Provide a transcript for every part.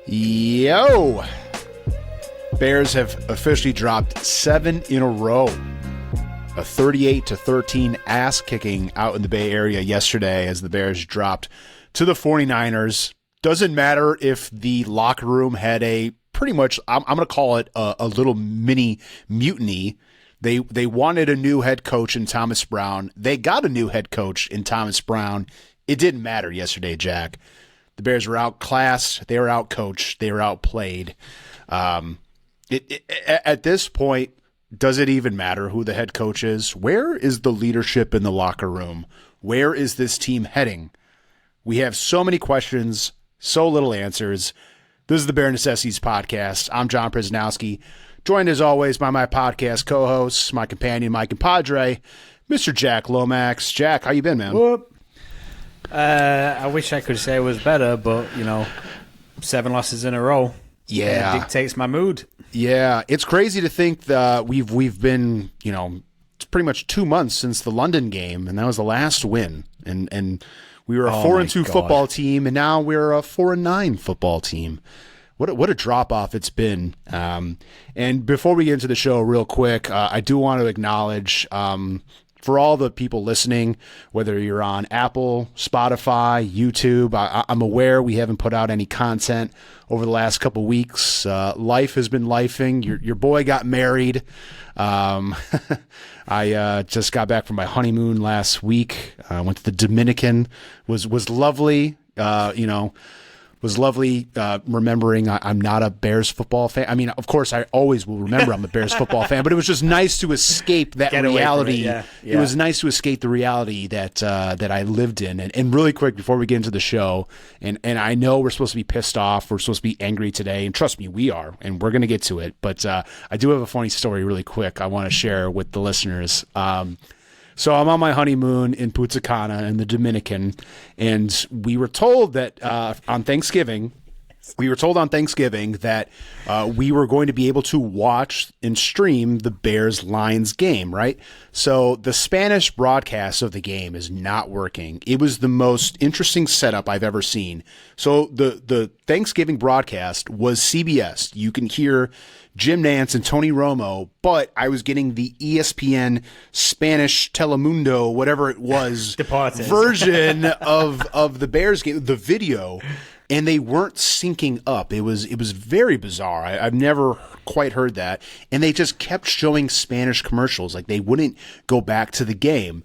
Yo! Bears have officially dropped 7 in a row. A 38-13 ass-kicking out in the Bay Area yesterday as the Bears dropped to the 49ers. Doesn't matter if the locker room had a pretty much, I'm going to call it a little mini mutiny. They wanted a new head coach in Thomas Brown. They got a new head coach in Thomas Brown. It didn't matter yesterday, Jack. The Bears were outclassed. They were outcoached. They were outplayed. At this point, does it even matter who the head coach is? Where is the leadership in the locker room? Where is this team heading? We have so many questions, so little answers. This is the Bear Necessities Podcast. I'm John Prisnowski, joined as always by my podcast co-hosts, my companion, my compadre, Mr. Jack Lomax. Jack, how you been, man? Whoop. I wish I could say it was better, but, 7 losses in a row. Yeah. It dictates my mood. Yeah, it's crazy to think that we've been, it's pretty much 2 months since the London game, and that was the last win. And we were a 4-2 football team, and now we're a 4-9 football team. What a drop off it's been. And before we get into the show, real quick, I do want to acknowledge for all the people listening, whether you're on Apple, Spotify, YouTube, I'm aware we haven't put out any content over the last couple weeks. Life has been lifing. Your boy got married. I just got back from my honeymoon last week. I went to the Dominican. Was lovely. Was lovely remembering I'm not a Bears football fan. I mean, of course, I always will remember I'm a Bears football fan, but it was just nice to escape that reality. Yeah. It was nice to escape the reality that I lived in. And really quick, before we get into the show, and I know we're supposed to be pissed off, we're supposed to be angry today, and trust me, we are, and we're going to get to it. But I do have a funny story really quick I want to share with the listeners. So I'm on my honeymoon in Punta Cana in the Dominican, and we were told that on Thanksgiving that we were going to be able to watch and stream the Bears-Lions game, right? So the Spanish broadcast of the game is not working. It was the most interesting setup I've ever seen. So the Thanksgiving broadcast was CBS. You can hear Jim Nantz and Tony Romo, but I was getting the ESPN Spanish Telemundo, whatever it was, version of the Bears game, the video, and they weren't syncing up. It was very bizarre. I've never quite heard that, and they just kept showing Spanish commercials, like they wouldn't go back to the game.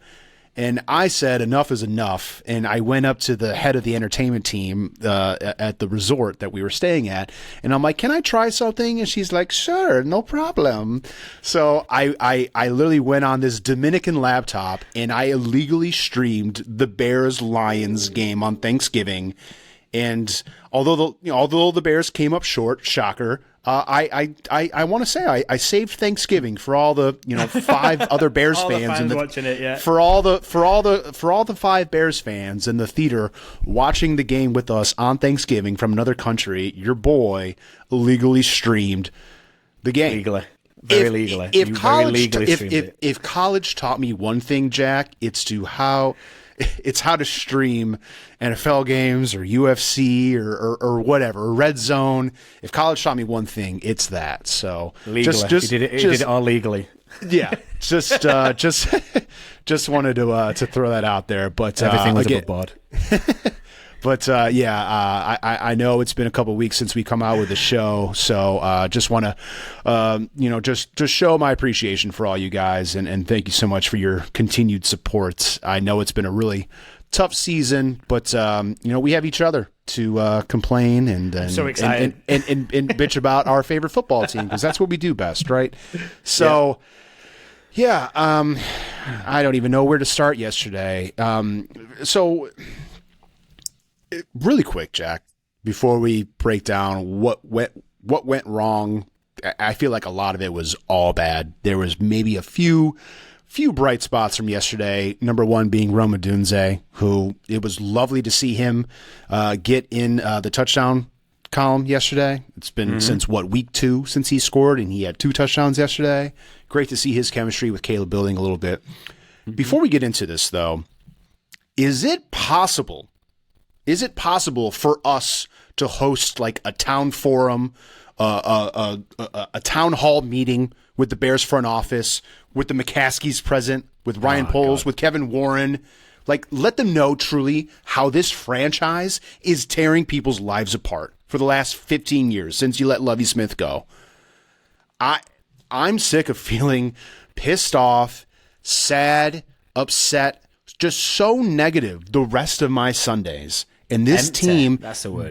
And I said, enough is enough. And I went up to the head of the entertainment team at the resort that we were staying at. And I'm like, can I try something? And she's like, sure, no problem. So I literally went on this Dominican laptop and I illegally streamed the Bears-Lions game on Thanksgiving. And although the Bears came up short, shocker, I want to say I saved Thanksgiving for all the 5 other Bears fans watching it, yeah. for all the 5 Bears fans in the theater watching the game with us on Thanksgiving from another country. Your boy illegally streamed the game. Legally. Very legally. If college taught me one thing, Jack, it's how to stream NFL games or UFC or whatever, or Red Zone. If college taught me one thing, it's that. So legally. He did it all legally. Yeah, just wanted to throw that out there. But everything was above board. But I know it's been a couple of weeks since we come out with the show, so just want to, just show my appreciation for all you guys, and thank you so much for your continued support. I know it's been a really tough season, but we have each other to complain and so excited and bitch about our favorite football team, because that's what we do best, right? So. Yeah, I don't even know where to start yesterday. So. Really quick, Jack, before we break down what went wrong, I feel like a lot of it was all bad. There was maybe a few bright spots from yesterday. Number one being Roma Dunze, who it was lovely to see him get in the touchdown column yesterday. It's been since week 2 since he scored, and he had 2 touchdowns yesterday. Great to see his chemistry with Caleb building a little bit. Before we get into this, though, is it possible for us to host like a town forum, a town hall meeting with the Bears front office, with the McCaskies present, with Ryan Poles, with Kevin Warren. Like, let them know truly how this franchise is tearing people's lives apart for the last 15 years since you let Lovie Smith go. I'm sick of feeling pissed off, sad, upset, just so negative the rest of my Sundays. And this team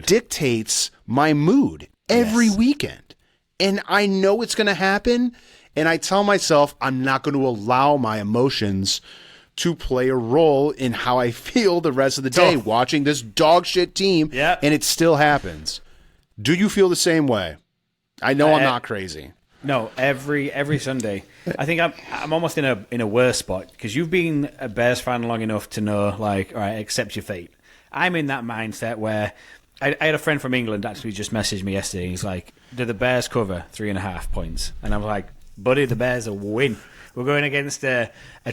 dictates my mood every weekend. And I know it's going to happen. And I tell myself I'm not going to allow my emotions to play a role in how I feel the rest of the day watching this dog shit team. Yep. And it still happens. Do you feel the same way? I know I'm not crazy. No, every Sunday. I think I'm almost in a worse spot because you've been a Bears fan long enough to know, like, all right, accept your fate. I'm in that mindset where I had a friend from England actually just messaged me yesterday. He's like, "Do the Bears cover 3.5 points?" And I'm like, "Buddy, the Bears will win. We're going against a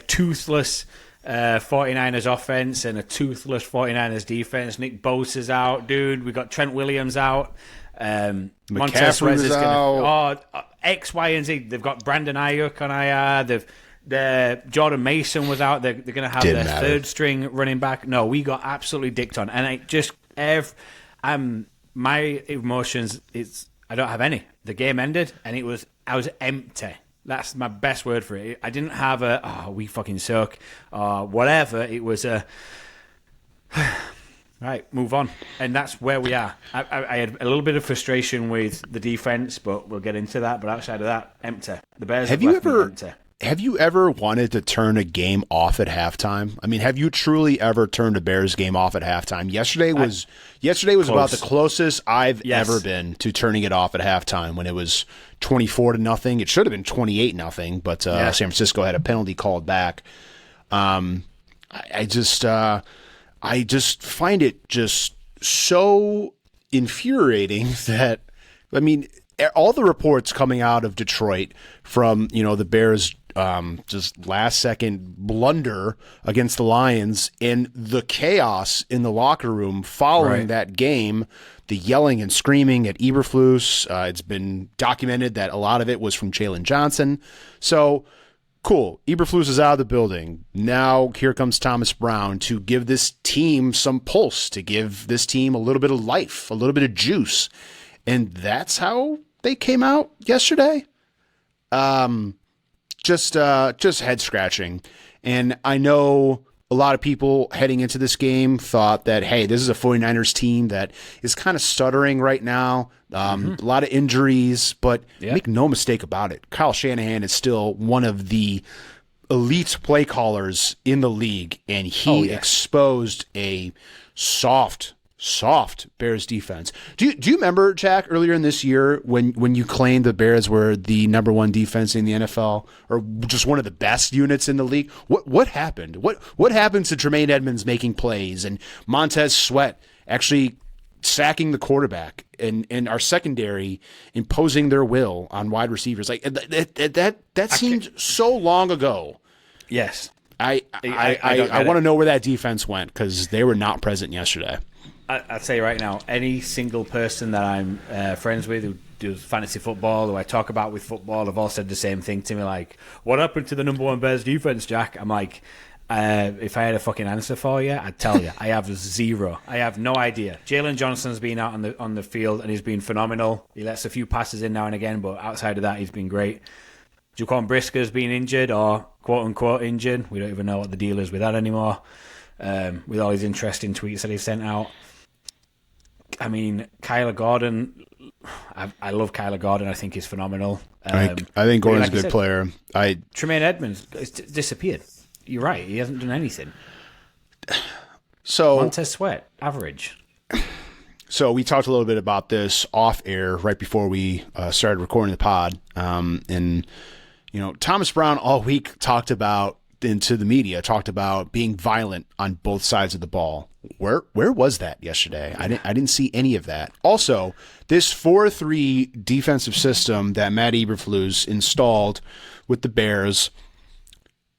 toothless 49ers offense and a toothless 49ers defense. Nick Bosa's out, dude. We got Trent Williams out. Montez Sweat is out. X, Y, and Z. They've got Brandon Ayuk on IR. Jordan Mason was out. They're going to have their third string running back. No, we got absolutely dicked on. And I just, my emotions, I don't have any. The game ended, and I was empty. That's my best word for it. I didn't have we fucking suck, or whatever. It was right, move on. And that's where we are. I had a little bit of frustration with the defense, but we'll get into that. But outside of that, empty. The Bears have left me empty. Have you ever wanted to turn a game off at halftime? I mean, have you truly ever turned a Bears game off at halftime? Yesterday was about the closest I've ever been to turning it off at halftime when it was 24-0. It should have been 28-0, but San Francisco had a penalty called back. I just find it just so infuriating that, I mean, all the reports coming out of Detroit from, the Bears just last second blunder against the Lions and the chaos in the locker room following that game, the yelling and screaming at Eberflus. It's been documented that a lot of it was from Jalen Johnson. So cool. Eberflus is out of the building. Now here comes Thomas Brown to give this team some pulse, to give this team a little bit of life, a little bit of juice. And that's how they came out yesterday. Just head scratching. And I know a lot of people heading into this game thought that, hey, this is a 49ers team that is kind of stuttering right now. A lot of injuries, but make no mistake about it. Kyle Shanahan is still one of the elite play callers in the league, and he exposed a soft Bears defense. Do you remember, Jack, earlier in this year when you claimed the Bears were the number one defense in the NFL or just one of the best units in the league? What happened? What happened to Tremaine Edmonds making plays and Montez Sweat actually sacking the quarterback and our secondary imposing their will on wide receivers? Like that seemed so long ago. Yes. I want to know where that defense went because they were not present yesterday. I'd say right now, any single person that I'm friends with who does fantasy football, who I talk about with football, have all said the same thing to me, like, what happened to the number one Bears defense, Jack? I'm like, if I had a fucking answer for you, I'd tell you. I have zero. I have no idea. Jalen Johnson's been out on the field, and he's been phenomenal. He lets a few passes in now and again, but outside of that, he's been great. Jaquan Brisker's been injured, or quote-unquote injured. We don't even know what the deal is with that anymore, with all his interesting tweets that he sent out. I mean, Kyler Gordon, I love Kyler Gordon. I think he's phenomenal. I think Gordon's a good player. Tremaine Edmonds has disappeared. You're right. He hasn't done anything. So Montez Sweat, average. So we talked a little bit about this off air right before we started recording the pod. And, Thomas Brown all week talked about being violent on both sides of the ball. Where was that yesterday? I didn't see any of that. Also, this 4-3 defensive system that Matt Eberflus installed with the Bears,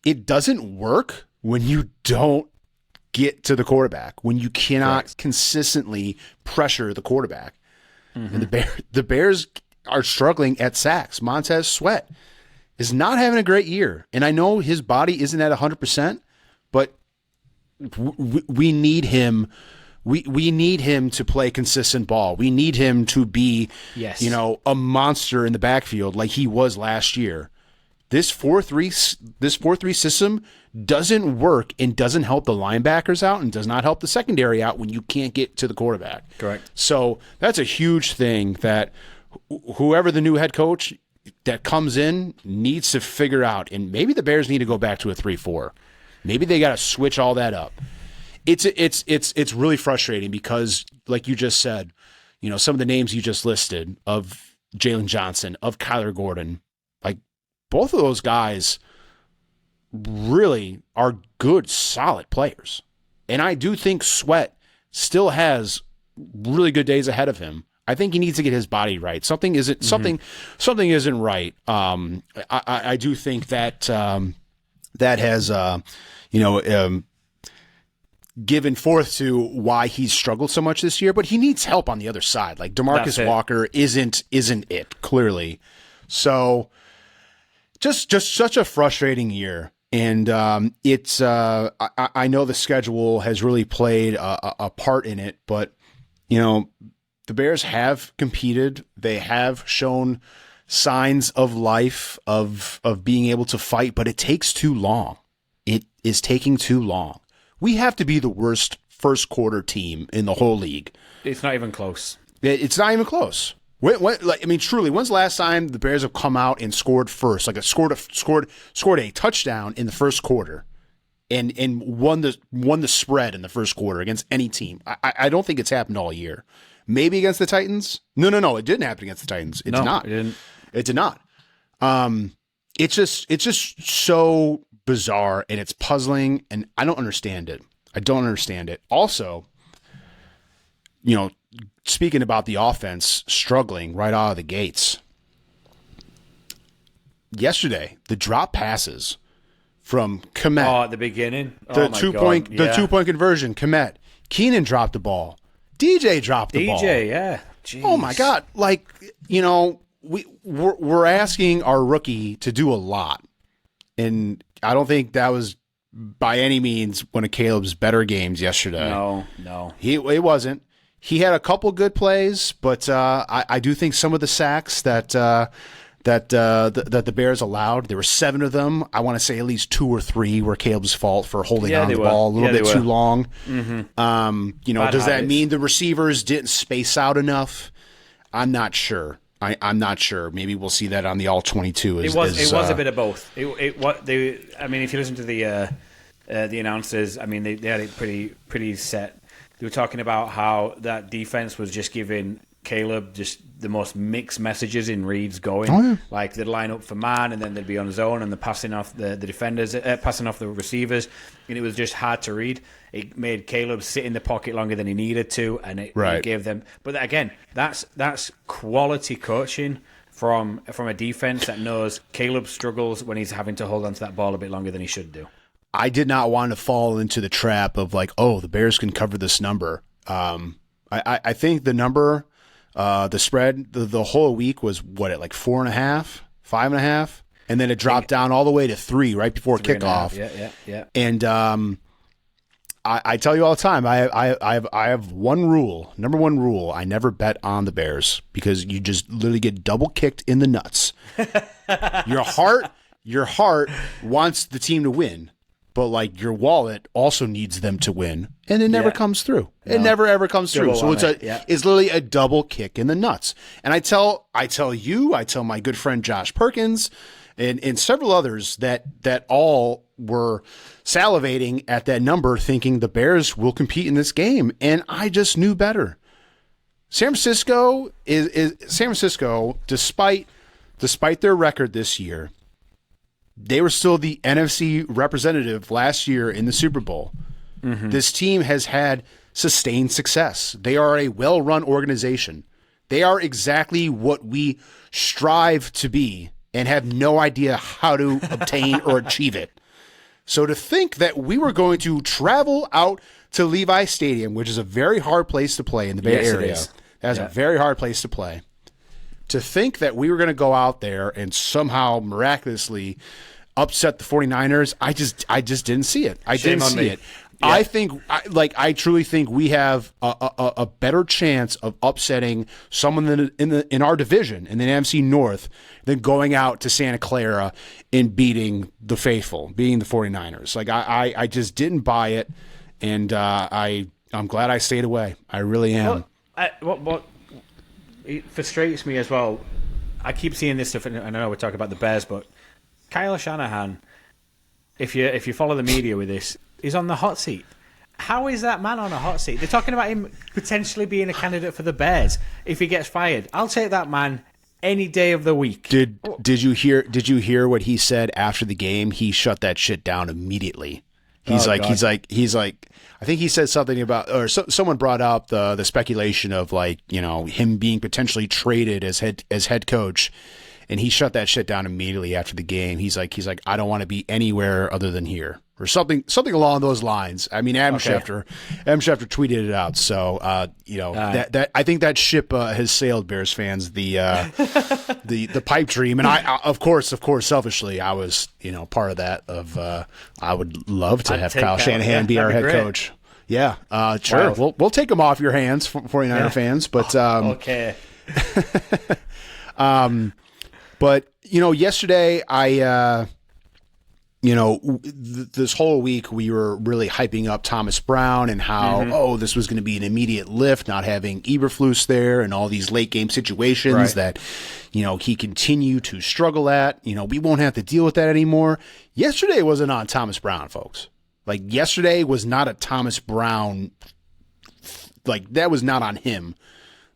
it doesn't work when you don't get to the quarterback, when you cannot Correct. consistently pressure the quarterback. And the Bears are struggling at sacks. Montez Sweat is not having a great year. And I know his body isn't at 100%, but we need him. We need him to play consistent ball. We need him to be, Yes. a monster in the backfield like he was last year. This 4-3 system doesn't work and doesn't help the linebackers out and does not help the secondary out when you can't get to the quarterback. Correct. So that's a huge thing that whoever the new head coach that comes in needs to figure out. And maybe the Bears need to go back to a 3-4. Maybe they got to switch all that up. It's really frustrating because, like you just said, some of the names you just listed of Jalen Johnson, of Kyler Gordon, like both of those guys really are good, solid players. And I do think Sweat still has really good days ahead of him. I think he needs to get his body right. Something isn't right. I do think that that has given forth to why he's struggled so much this year. But he needs help on the other side. Like DeMarcus Walker isn't it clearly. So just such a frustrating year. And it's I know the schedule has really played a part in it, but the Bears have competed. They have shown signs of life, of being able to fight, but it takes too long. It is taking too long. We have to be the worst first quarter team in the whole league. It's not even close. It's not even close. Truly, when's the last time the Bears have come out and scored first? Scored a touchdown in the first quarter, and won the spread in the first quarter against any team. I don't think it's happened all year. Maybe against the Titans. No, it didn't happen against the Titans. It did not. It did not. It's just so bizarre and it's puzzling, and I don't understand it. Also, speaking about the offense struggling right out of the gates. Yesterday, the drop passes from Komet. Oh, at the beginning? The 2-point conversion, Komet. Keenan dropped the ball. DJ dropped the ball. DJ, yeah. Jeez. Oh my God. We're asking our rookie to do a lot. And I don't think that was by any means one of Caleb's better games yesterday. No. It wasn't. He had a couple good plays, but I do think some of the sacks that the Bears allowed, there were 7 of them. I want to say at least 2 or 3 were Caleb's fault for holding on to the ball a little bit too long. Mm-hmm. Does that mean the receivers didn't space out enough? I'm not sure. I'm not sure. Maybe we'll see that on the all 22. It was a bit of both. If you listen to the announcers, they had it pretty set. They were talking about how that defense was just giving Caleb just the most mixed messages in reads going. Oh, yeah. Like they'd line up for man, and then they'd be on zone, and they're passing off the defenders, passing off the receivers, and it was just hard to read. It made Caleb sit in the pocket longer than he needed to, and it gave them. But again, that's quality coaching from a defense that knows Caleb struggles when he's having to hold onto that ball a bit longer than he should do. I did not want to fall into the trap of the Bears can cover this number. I think the number, the spread, the whole week was 4.5, 5.5, and then it dropped down all the way to 3 right before kickoff. Yeah. And I tell you all the time, I have one rule, number one rule: I never bet on the Bears because you just literally get double kicked in the nuts. Your heart wants the team to win. But your wallet also needs them to win, and it never comes through. No. It never ever comes through. So it's literally a double kick in the nuts. And I tell my good friend Josh Perkins, and several others that all were salivating at that number, thinking the Bears will compete in this game, and I just knew better. San Francisco, despite their record this year. They were still the NFC representative last year in the Super Bowl. Mm-hmm. This team has had sustained success. They are a well-run organization. They are exactly what we strive to be and have no idea how to obtain or achieve it. So to think that we were going to travel out to Levi Stadium, which is a very hard place to play in the Bay Area. That's a very hard place to play. To think that we were going to go out there and somehow miraculously upset the 49ers, I just didn't see it. I didn't see it. Yeah. I truly think we have a better chance of upsetting someone in our division in the NFC North than going out to Santa Clara and beating the faithful, beating the 49ers. Like I just didn't buy it, and I'm glad I stayed away. I really am. What it frustrates me as well. I keep seeing this stuff, and I know we're talking about the Bears, but Kyle Shanahan, if you follow the media with this, is on the hot seat. How is that man on a hot seat? They're talking about him potentially being a candidate for the Bears if he gets fired. I'll take that man any day of the week. Did you hear what he said after the game? He shut that shit down immediately. He's like, I think he said something about, or someone brought up the speculation of like, him being potentially traded as head coach, and he shut that shit down immediately after the game. He's like, I don't want to be anywhere other than here, or something along those lines. I mean, Adam Schefter tweeted it out. So, that I think that ship has sailed, Bears fans. The pipe dream, and I of course, selfishly, I was part of that. I would love to have Kyle Shanahan be our head coach. Yeah, sure. Wow. We'll take him off your hands, 49er fans. But okay. But yesterday this whole week we were really hyping up Thomas Brown and how this was going to be an immediate lift, not having Eberflus there and all these late game situations that he continued to struggle at. We won't have to deal with that anymore. Yesterday wasn't on Thomas Brown, folks. Like, yesterday was not a Thomas Brown. Like, that was not on him.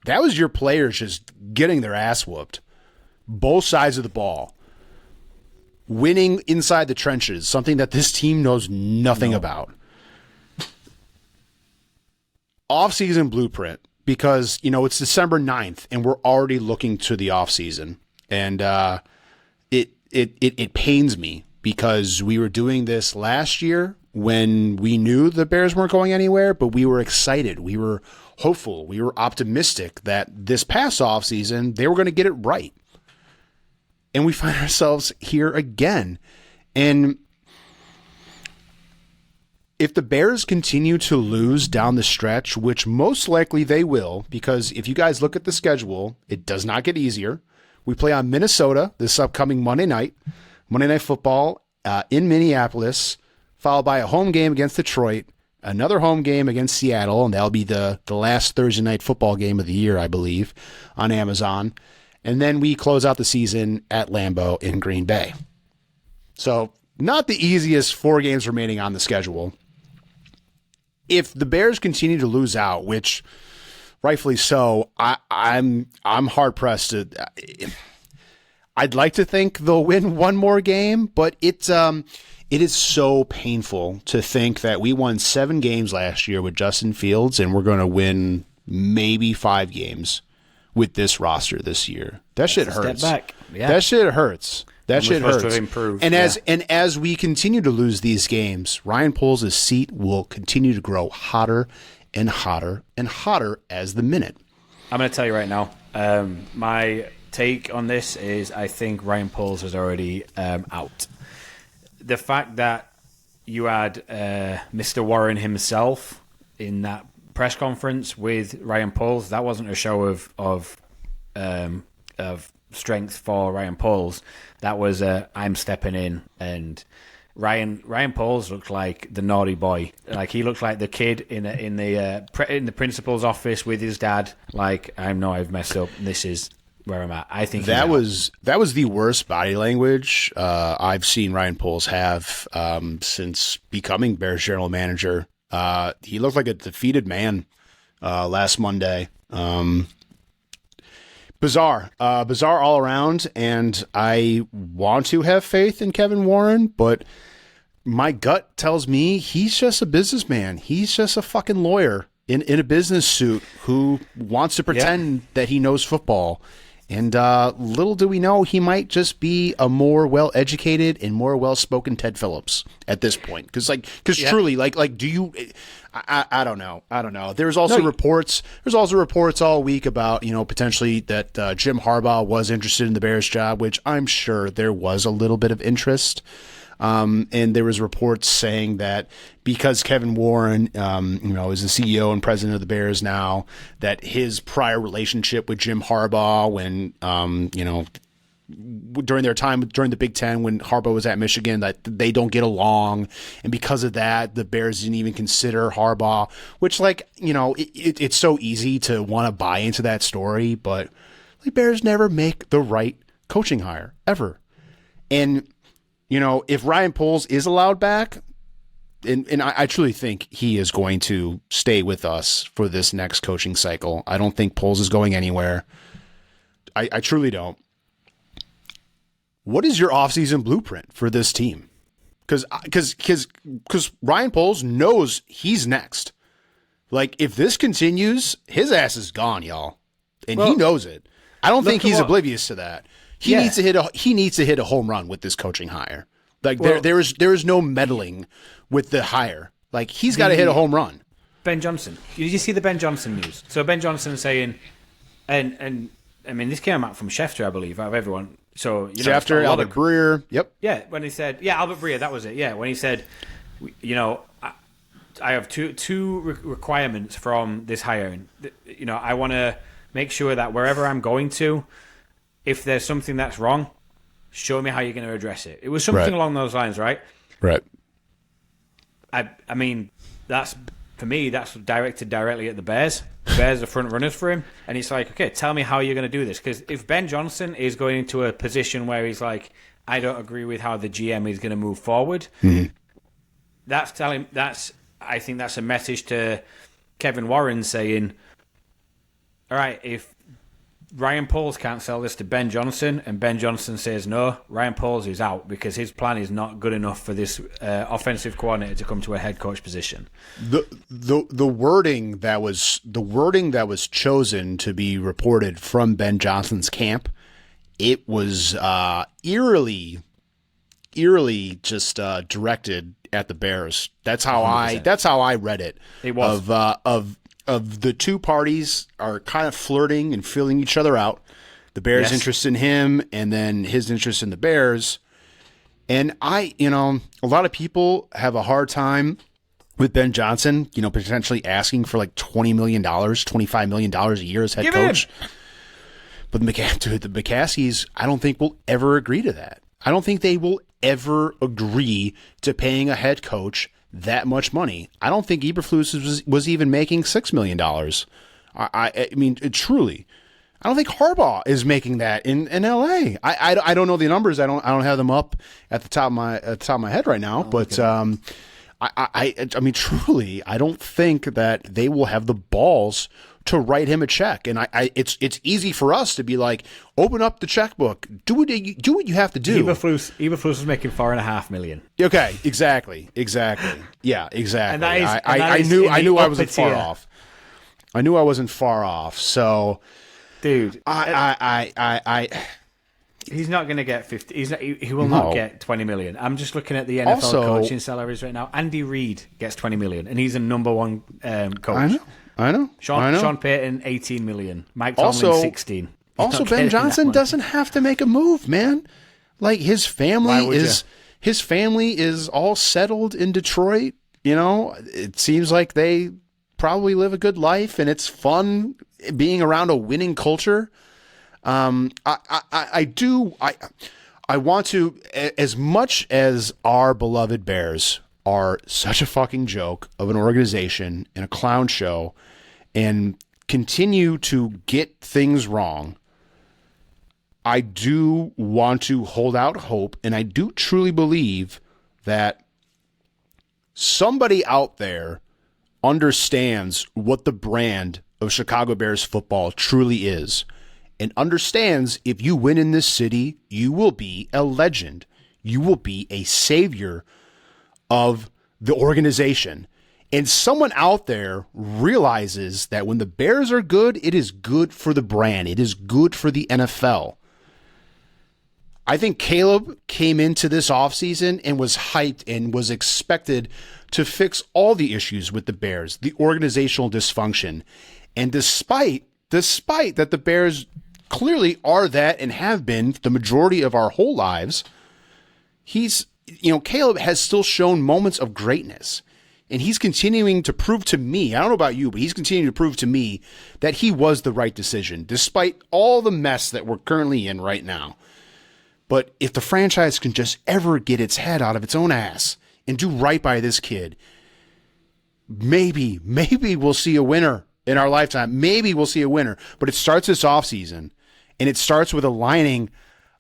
That was your players just getting their ass whooped. Both sides of the ball. Winning inside the trenches, something that this team knows nothing about. Off-season blueprint, because, it's December 9th, and we're already looking to the off-season. And it pains me, because we were doing this last year when we knew the Bears weren't going anywhere, but we were excited. We were hopeful. We were optimistic that this past off-season, they were going to get it right. And we find ourselves here again. And if the Bears continue to lose down the stretch, which most likely they will, because if you guys look at the schedule, it does not get easier. We play on Minnesota this upcoming Monday Night Football in Minneapolis, followed by a home game against Detroit, another home game against Seattle, and that'll be the last Thursday night football game of the year, I believe, on Amazon. And then we close out the season at Lambeau in Green Bay. So not the easiest 4 games remaining on the schedule. If the Bears continue to lose out, which rightfully so, I'm hard pressed to. I'd like to think they'll win one more game, but it is so painful to think that we won 7 games last year with Justin Fields, and we're going to win maybe 5 games with this roster this year. That shit hurts. Step back. Yeah. That shit hurts. That shit hurts. Improved. And as we continue to lose these games, Ryan Poles' seat will continue to grow hotter and hotter and hotter as the minute. I'm going to tell you right now, my take on this is I think Ryan Poles is already out. The fact that you had Mr. Warren himself in that press conference with Ryan Poles, that wasn't a show of strength for Ryan Poles. That was I'm stepping in, and Ryan Poles looked like the naughty boy. Like, he looked like the kid in the principal's office with his dad. Like, I know I've messed up. This is where I'm at. I think that was the worst body language I've seen Ryan Poles have since becoming Bears general manager. He looked like a defeated man last Monday. Bizarre all around, and I want to have faith in Kevin Warren, but my gut tells me he's just a businessman. He's just a fucking lawyer in a business suit who wants to pretend that he knows football. And little do we know, he might just be a more well-educated and more well-spoken Ted Phillips at this point. Because truly, do you? I don't know. I don't know. There's also reports. There's also reports all week about potentially that Jim Harbaugh was interested in the Bears job, which I'm sure there was a little bit of interest. And there was reports saying that because Kevin Warren, is the CEO and president of the Bears now, that his prior relationship with Jim Harbaugh when, during their time during the Big Ten when Harbaugh was at Michigan, that they don't get along. And because of that, the Bears didn't even consider Harbaugh, which it's so easy to want to buy into that story, but the Bears never make the right coaching hire ever. And if Ryan Poles is allowed back, and I truly think he is going to stay with us for this next coaching cycle. I don't think Poles is going anywhere. I truly don't. What is your offseason blueprint for this team? Because Ryan Poles knows he's next. Like, if this continues, his ass is gone, y'all. And he knows it. I don't think he's oblivious to that. He needs to hit a home run with this coaching hire. Like there is no meddling with the hire. Like, he's got to hit a home run. Ben Johnson. Did you see the Ben Johnson news? So Ben Johnson saying, and I mean, this came out from Schefter, I believe, out of everyone. So Schefter, Albert Breer. Yep. Yeah, when he said, Albert Breer, that was it. Yeah, when he said, I have two requirements from this hiring. I want to make sure that wherever I'm going to, if there's something that's wrong, show me how you're going to address it. It was something along those lines, right? Right. I mean, that's directed directly at the Bears. The Bears are front runners for him. And it's like, okay, tell me how you're going to do this. Because if Ben Johnson is going into a position where he's like, I don't agree with how the GM is going to move forward, I think that's a message to Kevin Warren saying, all right, if Ryan Poles can't sell this to Ben Johnson, and Ben Johnson says no, Ryan Poles is out because his plan is not good enough for this offensive coordinator to come to a head coach position. The wording that was chosen to be reported from Ben Johnson's camp, it was eerily just directed at the Bears. That's how 100%. I read it. It was of the two parties are kind of flirting and feeling each other out. The Bears' interest in him and then his interest in the Bears. And a lot of people have a hard time with Ben Johnson, potentially asking for like $20 million, $25 million a year as head coach. But the McCaskies, I don't think will ever agree to that. I don't think they will ever agree to paying a head coach that much money. I don't think Eberflus was even making $6 million. I mean, truly, I don't think Harbaugh is making that in LA. I don't know the numbers. I don't have them up at the top of my head right now. But I mean, truly, I don't think that they will have the balls to write him a check. And it's easy for us to be like, open up the checkbook, do what you have to do. Eberflus was making $4.5 million. Okay, exactly. Yeah, exactly. I knew I wasn't far off. I knew I wasn't far off. So, dude, he's not going to get 50. He will not get 20 million. I'm just looking at the NFL coaching salaries right now. Andy Reid gets 20 million, and he's a number one coach. I know. Sean Payton, 18 million. Mike Tomlin, 16. Also, Ben Johnson doesn't have to make a move, man. Like, his family is all settled in Detroit. It seems like they probably live a good life, and it's fun being around a winning culture. I want to, as much as our beloved Bears are such a fucking joke of an organization and a clown show and continue to get things wrong, I do want to hold out hope, and I do truly believe that somebody out there understands what the brand of Chicago Bears football truly is, and understands if you win in this city, you will be a legend. You will be a savior of the organization. And someone out there realizes that when the Bears are good, it is good for the brand. It is good for the NFL. I think Caleb came into this offseason and was hyped and was expected to fix all the issues with the Bears, the organizational dysfunction. And despite that the Bears clearly are that and have been the majority of our whole lives, Caleb has still shown moments of greatness. And he's continuing to prove to me, I don't know about you, but he's continuing to prove to me that he was the right decision, despite all the mess that we're currently in right now. But if the franchise can just ever get its head out of its own ass and do right by this kid, maybe we'll see a winner in our lifetime. Maybe we'll see a winner. But it starts this offseason, and it starts with aligning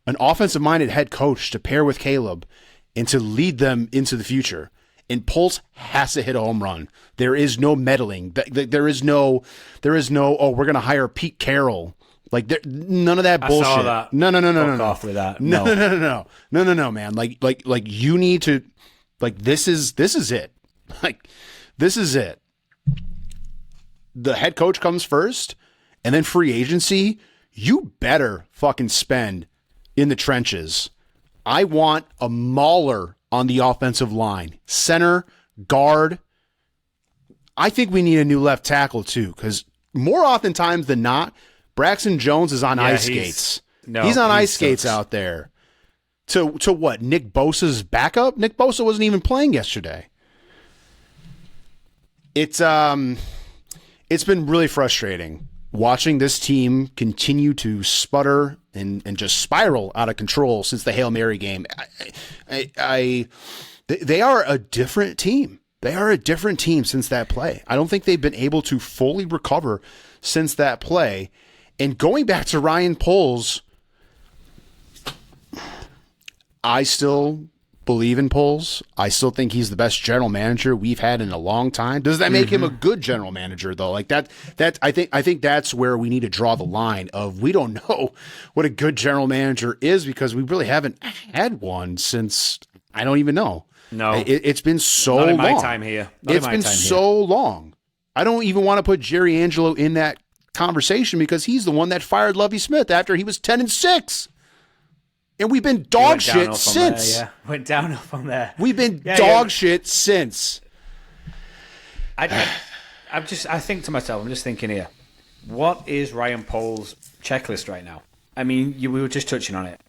an offensive-minded head coach to pair with Caleb and to lead them into the future. And Poles has to hit a home run. There is no meddling. There is no, oh, we're going to hire Pete Carroll. Like, none of that bullshit. I saw that. No. Off with that. No, man. Like you need to, like, this is it. Like, this is it. The head coach comes first, and then free agency. You better fucking spend in the trenches. I want a mauler on the offensive line, center, guard. I think we need a new left tackle too, because more oftentimes than not, Braxton Jones is on ice skates. He's on ice skates out there. To what? Nick Bosa's backup? Nick Bosa wasn't even playing yesterday. It's been really frustrating watching this team continue to sputter and just spiral out of control since the Hail Mary game. They are a different team. They are a different team since that play. I don't think they've been able to fully recover since that play. And going back to Ryan Poles, I still believe in Poles. I still think he's the best general manager we've had in a long time. Does that make him a good general manager though? Like that I think that's where we need to draw the line of, we don't know what a good general manager is because we really haven't had one since, I don't even know. No. It's been so long. Not in my time here. It's been so long. I don't even want to put Jerry Angelo in that conversation because he's the one that fired Lovie Smith after he was 10-6. And we've been dog shit since. Went downhill from there. We've been dog shit since. I think to myself, I'm just thinking here, what is Ryan Poles' checklist right now? I mean, we were just touching on it.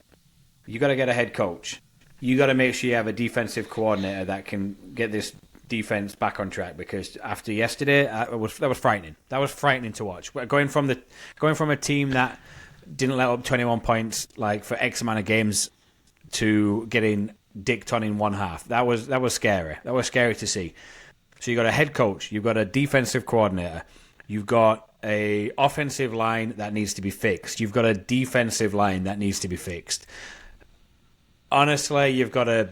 You got to get a head coach. You got to make sure you have a defensive coordinator that can get this defense back on track, because after yesterday, that was frightening. That was frightening to watch. Going from a team that didn't let up 21 points like for X amount of games to getting dicked on in one half. That was scary. That was scary to see. So you got a head coach, you've got a defensive coordinator, you've got a offensive line that needs to be fixed, you've got a defensive line that needs to be fixed. Honestly, you've got a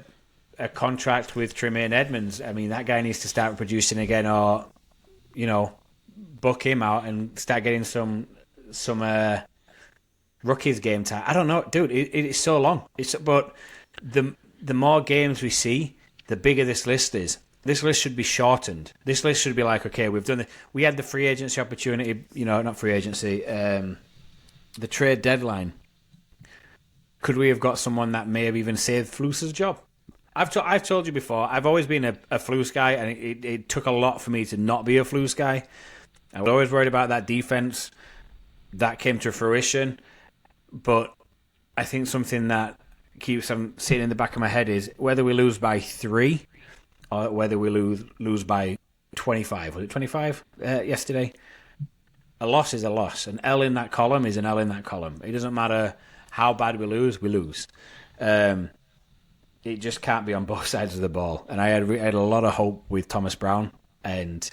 contract with Tremaine Edmonds. I mean, that guy needs to start producing again, or book him out and start getting some rookies game time. I don't know, dude. It's so long. But the more games we see, the bigger this list is. This list should be shortened. This list should be like, okay, we've done it. We had the free agency opportunity. Not free agency. The trade deadline. Could we have got someone that may have even saved Flus's job? I've told you before. I've always been a Flus guy, and it took a lot for me to not be a Flus guy. I was always worried about that defense. That came to fruition. But I think something that keeps sitting in the back of my head is whether we lose by 3 or whether we lose by 25. Was it 25 yesterday? A loss is a loss. An L in that column is an L in that column. It doesn't matter how bad we lose, we lose. It just can't be on both sides of the ball. And I had a lot of hope with Thomas Brown. And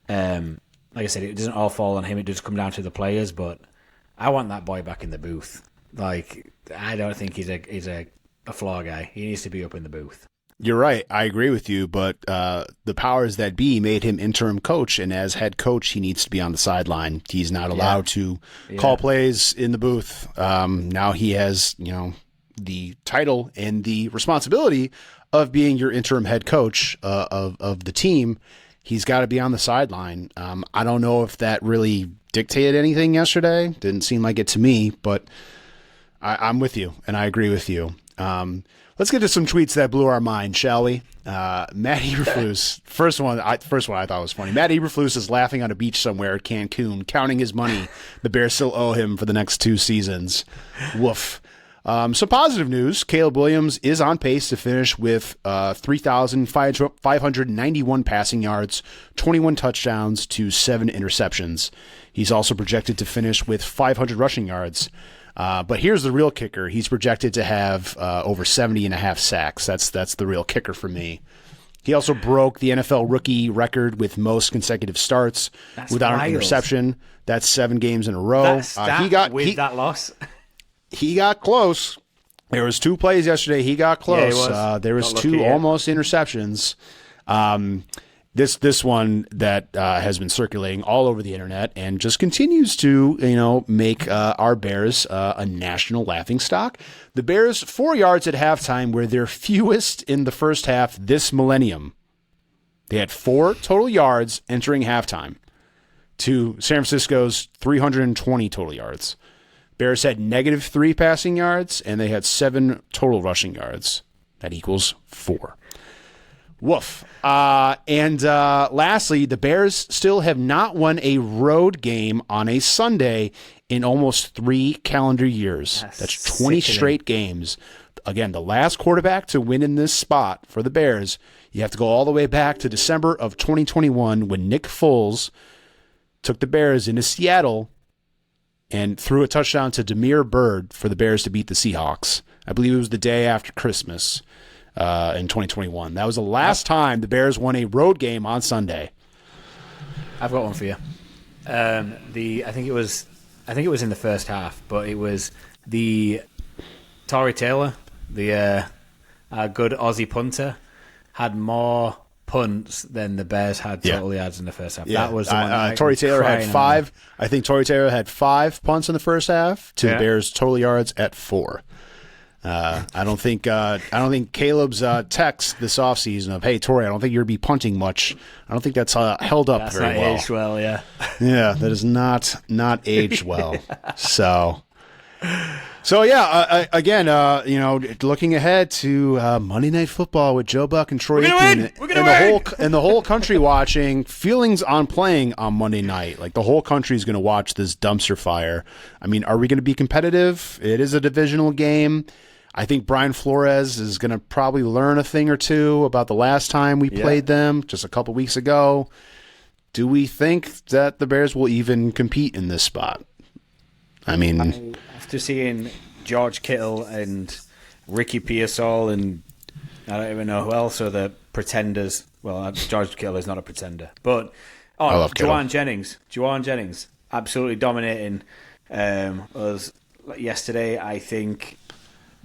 like I said, it doesn't all fall on him. It does come down to the players, but I want that boy back in the booth. Like, I don't think he's a floor guy. He needs to be up in the booth. You're right. I agree with you, but the powers that be made him interim coach, and as head coach, he needs to be on the sideline. He's not allowed to call plays in the booth. Now he has, the title and the responsibility of being your interim head coach of the team. he's got to be on the sideline. I don't know if that really dictated anything yesterday. Didn't seem like it to me, but I'm with you, and I agree with you. Let's get to some tweets that blew our mind, shall we? Matt Eberflus, first one I thought was funny. Matt Eberflus is laughing on a beach somewhere at Cancun, counting his money the Bears still owe him for the next 2 seasons. Woof. Some positive news. Caleb Williams is on pace to finish with 3,591 passing yards, 21 touchdowns to 7 interceptions. He's also projected to finish with 500 rushing yards. But here's the real kicker. He's projected to have over 70.5 sacks. That's the real kicker for me. He also broke the NFL rookie record with most consecutive starts without an interception. That's 7 games in a row. That loss. He got close. There was 2 plays yesterday. He got close. Yeah, there was 2 almost interceptions. This one that has been circulating all over the internet and just continues to make our Bears a national laughingstock. The Bears 4 yards at halftime were their fewest in the first half this millennium. They had 4 total yards entering halftime to San Francisco's 320 total yards. Bears had -3 passing yards, and they had 7 total rushing yards. That equals 4. Woof. And lastly, the Bears still have not won a road game on a Sunday in almost 3 calendar years. That's 20 straight games. Again, the last quarterback to win in this spot for the Bears, you have to go all the way back to December of 2021 when Nick Foles took the Bears into Seattle and threw a touchdown to Demir Bird for the Bears to beat the Seahawks. I believe it was the day after Christmas in 2021. That was the last time the Bears won a road game on Sunday. I've got one for you. I think it was in the first half, but it was the Torrey Taylor, the good Aussie punter, had more punts than the Bears had total yards in the first half. Yeah. That was the one. Torrey Taylor had 5. I think Torrey Taylor had 5 punts in the first half to the Bears' total yards at 4. I don't think Caleb's text this offseason of, "Hey Torrey, I don't think you're gonna be punting much." I don't think that's held up very well. Aged well, yeah. Yeah, that is not aged well. So yeah, again, looking ahead to Monday Night Football with Joe Buck and Troy Aikman, and the whole country watching. Feelings on playing on Monday night. Like the whole country is going to watch this dumpster fire. I mean, are we going to be competitive? It is a divisional game. I think Brian Flores is going to probably learn a thing or two about the last time we played them just a couple weeks ago. Do we think that the Bears will even compete in this spot? I mean, after seeing George Kittle and Ricky Pearsall and I don't even know who else are the pretenders. Well, George Kittle is not a pretender, but Juwan Jennings, absolutely dominating us yesterday. I think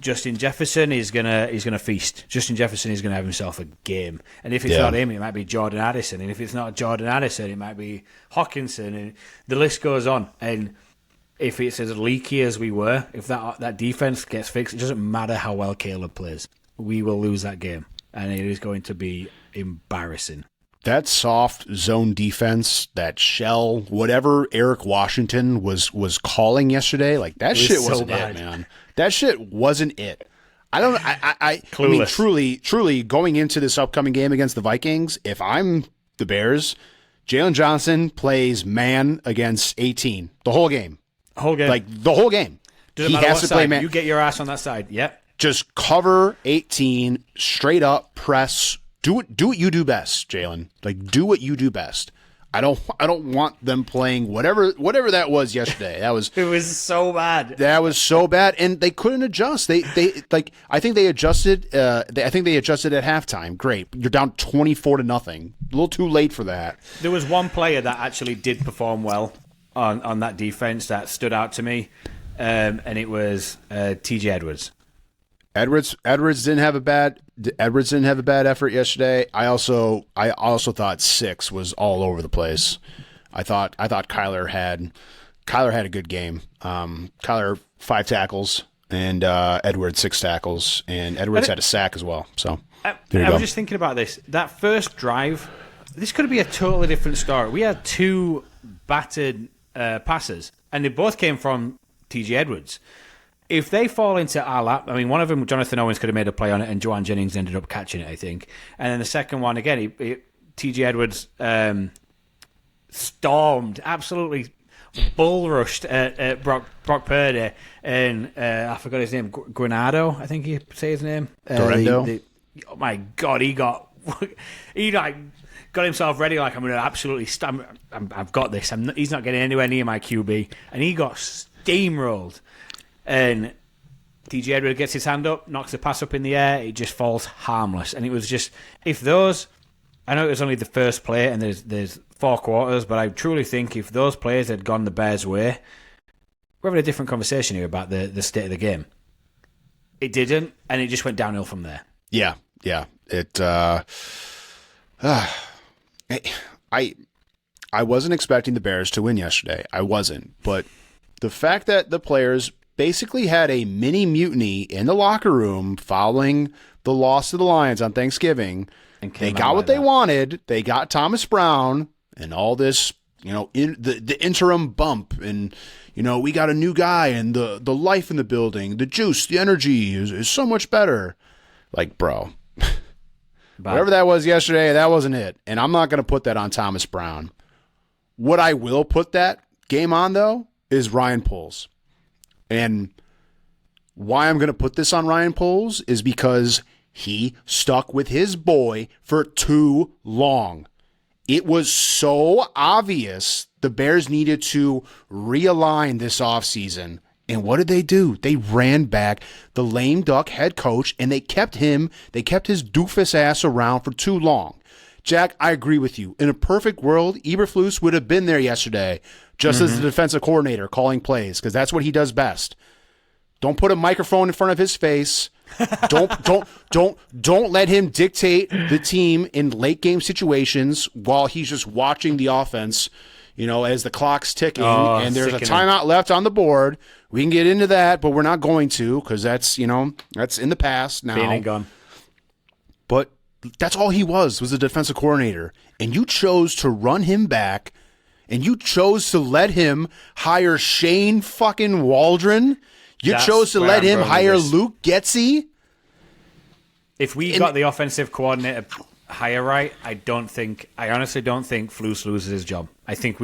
Justin Jefferson is gonna feast. Justin Jefferson is gonna have himself a game, and if it's not him, it might be Jordan Addison, and if it's not Jordan Addison, it might be Hawkinson, and the list goes on. And if it's as leaky as we were, if that defense gets fixed, it doesn't matter how well Caleb plays. We will lose that game, and it is going to be embarrassing. That soft zone defense, that shell, whatever Eric Washington was calling yesterday, like that shit wasn't it, man. That shit wasn't it. I mean, truly going into this upcoming game against the Vikings, if I'm the Bears, Jalen Johnson plays man against 18 the whole game. Like the whole game. Doesn't matter what side. You get your ass on that side. Yep. Just cover 18, straight up press. Do what you do best, Jalen. Like do what you do best. I don't want them playing whatever that was yesterday. It was so bad. That was so bad, and they couldn't adjust. They I think they adjusted. I think they adjusted at halftime. Great, you're down 24-0. A little too late for that. There was one player that actually did perform well on that defense that stood out to me, and it was T.J. Edwards. Edwards didn't have a bad effort yesterday. I also thought 6 was all over the place. I thought Kyler had a good game. Kyler 5 tackles and Edwards 6 tackles, and Edwards had a sack as well. So I was just thinking about this. That first drive this could be a totally different story. We had two battered passers, and they both came from T.J. Edwards. If they fall into our lap, I mean, one of them, Jonathan Owens, could have made a play on it, and Joanne Jennings ended up catching it, I think. And then the second one, again, T.J. Edwards stormed, absolutely bull rushed at Brock Purdy, and I forgot his name, Granado, I think you say his name. Dorendo. Oh my God, he got himself ready like, I'm going to absolutely I've got this. He's not getting anywhere near my QB, and he got steamrolled. And TJ Edwards gets his hand up, knocks the pass up in the air, it just falls harmless. And it was just, if those, I know it was only the first play and there's 4 quarters, but I truly think if those plays had gone the Bears' way, we're having a different conversation here about the state of the game. It didn't, and it just went downhill from there. Yeah. I wasn't expecting the Bears to win yesterday. I wasn't. But the fact that the players basically had a mini mutiny in the locker room following the loss to the Lions on Thanksgiving, they got what they wanted. They got Thomas Brown and all this, in the interim bump, and we got a new guy, and the life in the building, the juice, the energy is so much better. Like, bro, whatever that was yesterday, that wasn't it. And I'm not going to put that on Thomas Brown. What I will put that game on, though, is Ryan Poles. And why I'm going to put this on Ryan Poles is because he stuck with his boy for too long. It was so obvious the Bears needed to realign this offseason. And what did they do? They ran back the lame duck head coach, and they kept his doofus ass around for too long. Jack, I agree with you. In a perfect world, Eberflus would have been there yesterday, just as the defensive coordinator calling plays, because that's what he does best. Don't put a microphone in front of his face. Don't let him dictate the team in late game situations while he's just watching the offense, as the clock's ticking and there's a timeout left on the board. We can get into that, but we're not going to, because that's in the past now. Being and gone. But that's all he was a defensive coordinator. And you chose to run him back, and you chose to let him hire Shane fucking Waldron. You chose to let him hire Luke Getsy. If we got the offensive coordinator hire right, I honestly don't think Flus loses his job. I think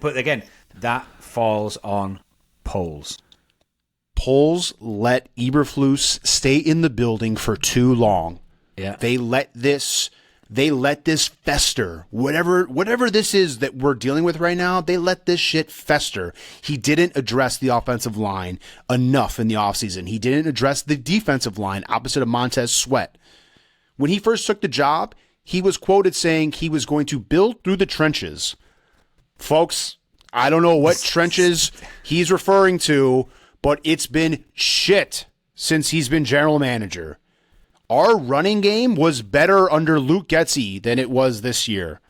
but again, that falls on Poles. Poles let Eberflus stay in the building for too long. Yeah. They let this fester. Whatever this is that we're dealing with right now, they let this shit fester. He didn't address the offensive line enough in the offseason. He didn't address the defensive line opposite of Montez Sweat. When he first took the job, he was quoted saying he was going to build through the trenches. Folks, I don't know what trenches he's referring to, but it's been shit since he's been general manager. Our running game was better under Luke Getsy than it was this year.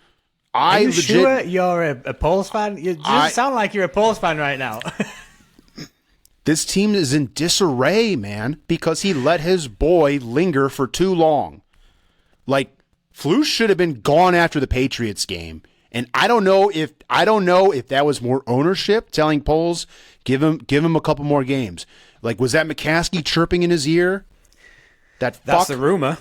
Are you sure you're a Poles fan? You just sound like you're a Poles fan right now. This team is in disarray, man, because he let his boy linger for too long. Like, Flus should have been gone after the Patriots game. And I don't know if that was more ownership telling Poles, give him a couple more games. Like, was that McCaskey chirping in his ear? That's the rumor.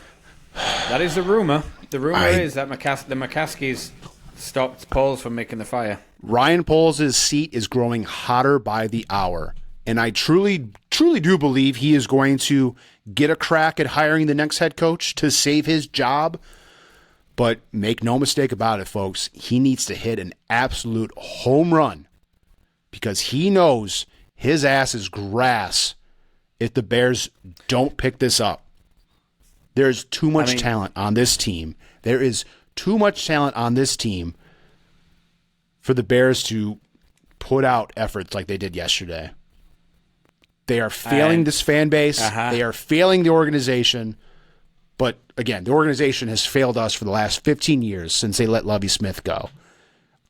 That is the rumor. The rumor is that the McCaskies stopped Poles from making the fire. Ryan Poles' seat is growing hotter by the hour. And I truly, truly do believe he is going to get a crack at hiring the next head coach to save his job. But make no mistake about it, folks. He needs to hit an absolute home run because he knows his ass is grass if the Bears don't pick this up. There's too much talent on this team. There is too much talent on this team for the Bears to put out efforts like they did yesterday. They are failing this fan base. They are failing the organization. But, again, the organization has failed us for the last 15 years since they let Lovie Smith go.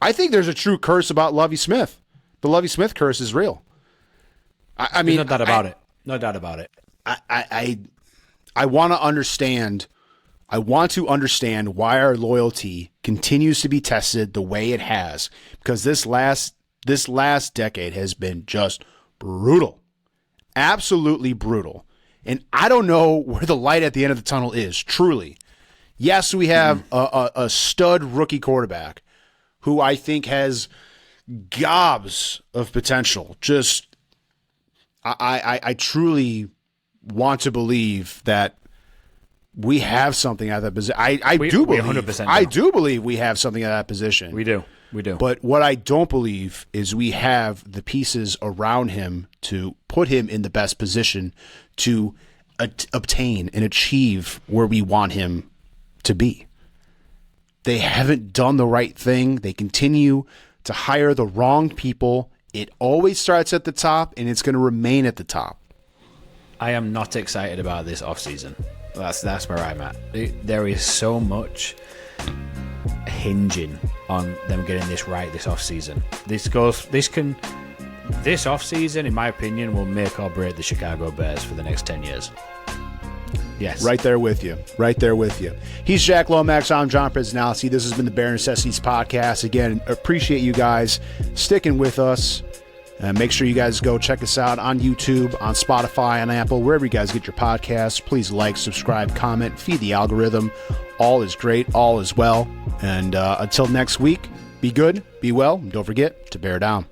I think there's a true curse about Lovie Smith. The Lovie Smith curse is real. I mean, no doubt about it. No doubt about it. I want to understand I want to understand why our loyalty continues to be tested the way it has, because this last decade has been just brutal. Absolutely brutal. And I don't know where the light at the end of the tunnel is, truly. Yes, we have a stud rookie quarterback who I think has gobs of potential. Just, I truly want to believe that we have something at that position. I do believe we have something at that position. We do. But what I don't believe is we have the pieces around him to put him in the best position to obtain and achieve where we want him to be. They haven't done the right thing. They continue to hire the wrong people. It always starts at the top, and it's going to remain at the top. I am not excited about this offseason. That's where I'm at. There is so much hinging on them getting this right this offseason. This offseason, in my opinion, will make or break the Chicago Bears for the next 10 years. Yes. Right there with you. He's Jack Lomax. I'm John Prisnowski. This has been the Bare Necessities Podcast. Again, appreciate you guys sticking with us. Make sure you guys go check us out on YouTube, on Spotify, on Apple, wherever you guys get your podcasts. Please like, subscribe, comment, feed the algorithm. All is great. All is well. And until next week, be good, be well, and don't forget to bear down.